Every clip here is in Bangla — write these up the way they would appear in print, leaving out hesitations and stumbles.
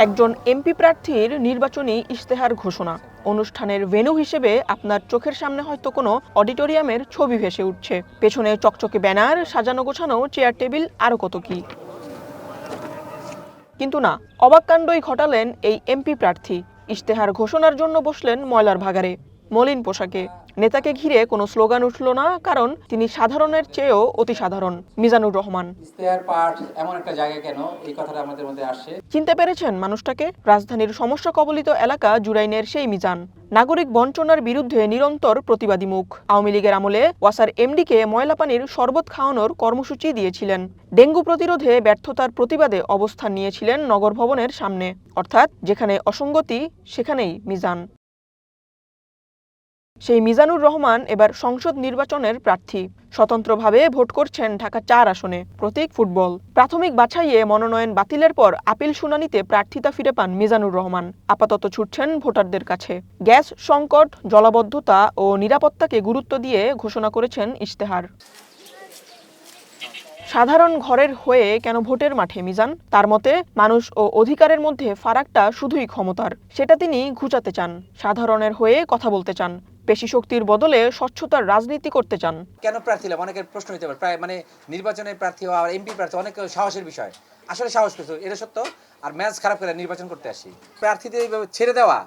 একজন এমপি প্রার্থীর নির্বাচনী ইশতেহার ঘোষণা। অনুষ্ঠানের ভেন্যু হিসেবে আপনার চোখের সামনে হয়তো কোনো অডিটোরিয়ামের ছবি ভেসে উঠছে, পেছনে চকচকে ব্যানার, সাজানো গোছানো চেয়ার টেবিল, আরও কত কি। কিন্তু না, অবাক কাণ্ডই ঘটালেন এই এমপি প্রার্থী। ইশতেহার ঘোষণার জন্য বসলেন ময়লার ভাগাড়ে, মলিন পোশাকে। নেতাকে ঘিরে কোনো স্লোগান উঠল না, কারণ তিনি সাধারণের চেয়েও অতি সাধারণ। মিজানুর রহমান। ইশতেহার পাঠ এমন একটা জায়গায় কেন, এই কথাটা আমাদের মধ্যে আসছে। চিনতে পেরেছেন মানুষটাকে? রাজধানীর সমস্যা কবলিত এলাকা জুরাইনের সেই মিজান। নাগরিক বঞ্চনার বিরুদ্ধে নিরন্তর প্রতিবাদী মুখ। আওয়ামী লীগের আমলে ওয়াসার এমডিকে ময়লা পানির শরবত খাওয়ানোর কর্মসূচি দিয়েছিলেন। ডেঙ্গু প্রতিরোধে ব্যর্থতার প্রতিবাদে অবস্থান নিয়েছিলেন নগর ভবনের সামনে। অর্থাৎ যেখানে অসঙ্গতি সেখানেই মিজান। সেই মিজানুর রহমান এবার সংসদ নির্বাচনের প্রার্থী। স্বতন্ত্রভাবে ভোট করছেন ঢাকা ৪ আসনে। প্রতীক ফুটবল। প্রাথমিক বাছাইয়ে মনোনয়ন বাতিলের পর আপিল শুনানিতে প্রার্থিতা ফিরে পান মিজানুর রহমান। আপাতত ছুটছেন ভোটারদের কাছে। গ্যাস সংকট, জলাবদ্ধতা ও নিরাপত্তাকে গুরুত্ব দিয়ে ঘোষণা করেছেন ইশতেহার। সাধারণ ঘরের হয়ে কেন ভোটের মাঠে মিজান? তার মতে, মানুষ ও অধিকারের মধ্যে ফারাকটা শুধুই ক্ষমতার, সেটা তিনি ঘুচাতে চান। সাধারণের হয়ে কথা বলতে চান। পেশি শক্তির বদলে স্বচ্ছতার রাজনীতি করতে চান। কেন প্রার্থী হলাম, অনেকের প্রশ্ন হতে পারে। প্রায় নির্বাচনের প্রার্থী হওয়া আর এমপি প্রার্থী অনেক সাহসের বিষয়। আসলে সাহস পেয়েছে, এটা সত্য। আর ম্যাচ খারাপ করে নির্বাচন করতে আসি। প্রার্থীদের এইভাবে ছেড়ে দেওয়া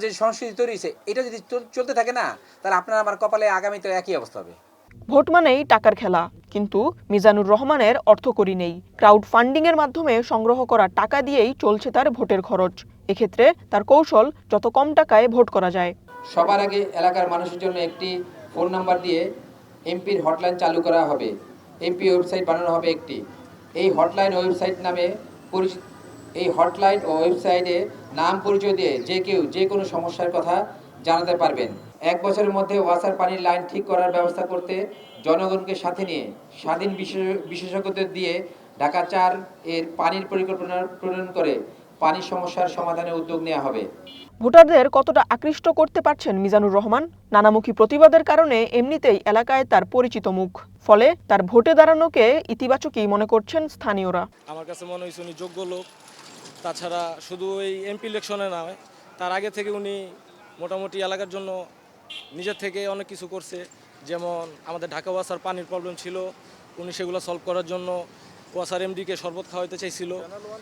যে সংস্কৃতি তৈরি হয়েছে, এটা যদি চলতে থাকে না, তাহলে আপনার আমার কপালে আগামীতে একই অবস্থা হবে। ভোট মানেই টাকার খেলা, কিন্তু মিজানুর রহমানের অর্থকড়ি নেই। ক্রাউড ফান্ডিং এর মাধ্যমে সংগ্রহ করা টাকা দিয়েই চলছে তার ভোটের খরচ। এক্ষেত্রে তার কৌশল, যত কম টাকায় ভোট করা যায়। সবার আগে এলাকার মানুষের জন্য একটি ফোন নাম্বার দিয়ে এমপির হটলাইন চালু করা হবে। এমপি ওয়েবসাইট বানানো হবে একটি। এই হটলাইন ও ওয়েবসাইটে নাম পরিচয় দিয়ে যে কেউ যে কোনো সমস্যার কথা জানাতে পারবেন। 1 বছরের মধ্যে ওয়াসার পানির লাইন ঠিক করার ব্যবস্থা করতে জনগণকে সাথে নিয়ে স্বাধীন বিশেষজ্ঞদের দিয়ে ঢাকা ৪ এর পানির পরিকল্পনা প্রণয়ন করে পানির সমস্যার সমাধানের উদ্যোগ নেওয়া হবে। ভোটারদের কতটা আকৃষ্ট করতে পারছেন মিজানুর রহমান? নানামুখী প্রতিবাদের কারণে এমনিতেই এলাকায় তার পরিচিত মুখ। ফলে তার ভোটে দাঁড়ানোকে ইতিবাচকই মনে করছেন স্থানীয়রা। আমার কাছে মনে হয়েছে উনি যোগ্য লোক। তাছাড়া শুধু এই এমপি ইলেকশনে নয়, তার আগে থেকে উনি মোটামুটি এলাকার জন্য নিজের থেকে অনেক কিছু করছে। যেমন আমাদের ঢাকা ওয়াসার পানির প্রবলেম ছিল, উনি সেগুলো সলভ করার জন্য ওয়াসার এমডিকে শরবত খাওয়াইতে চাইছিল।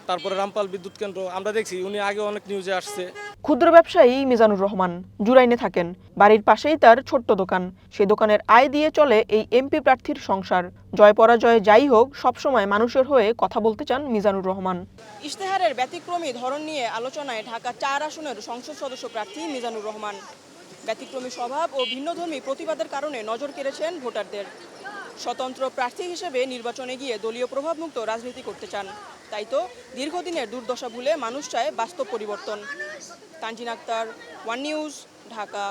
তারপরে রামপাল বিদ্যুৎ কেন্দ্র আমরা দেখছি, উনি আগে অনেক নিউজে আসছে। ক্ষুদ্র ব্যবসায়ী মিজানুর রহমান জুরাইনে থাকেন। বাড়ির পাশেই তার ছোট্ট দোকান। সেই দোকানের আয় দিয়ে চলে এই এমপি প্রার্থীর সংসার। জয় পরাজয় যাই হোক, সবসময় মানুষের হয়ে কথা বলতে চান মিজানুর রহমান। ইশতেহারের ব্যতিক্রমী ধরন নিয়ে আলোচনায় ঢাকা ৪ আসনের সংসদ সদস্য প্রার্থী মিজানুর রহমান। ব্যতিক্রমী স্বভাব ও ভিন্নধর্মী প্রতিবাদের কারণে নজর কেড়েছেন ভোটারদের। স্বতন্ত্র প্রার্থী হিসেবে নির্বাচনে গিয়ে দলীয় প্রভাবমুক্ত রাজনীতি করতে চান। তাই তো দীর্ঘদিনের দুর্দশা ভুলে মানুষ চায় বাস্তব পরিবর্তন। Tanzin Akter, one news, Dhaka.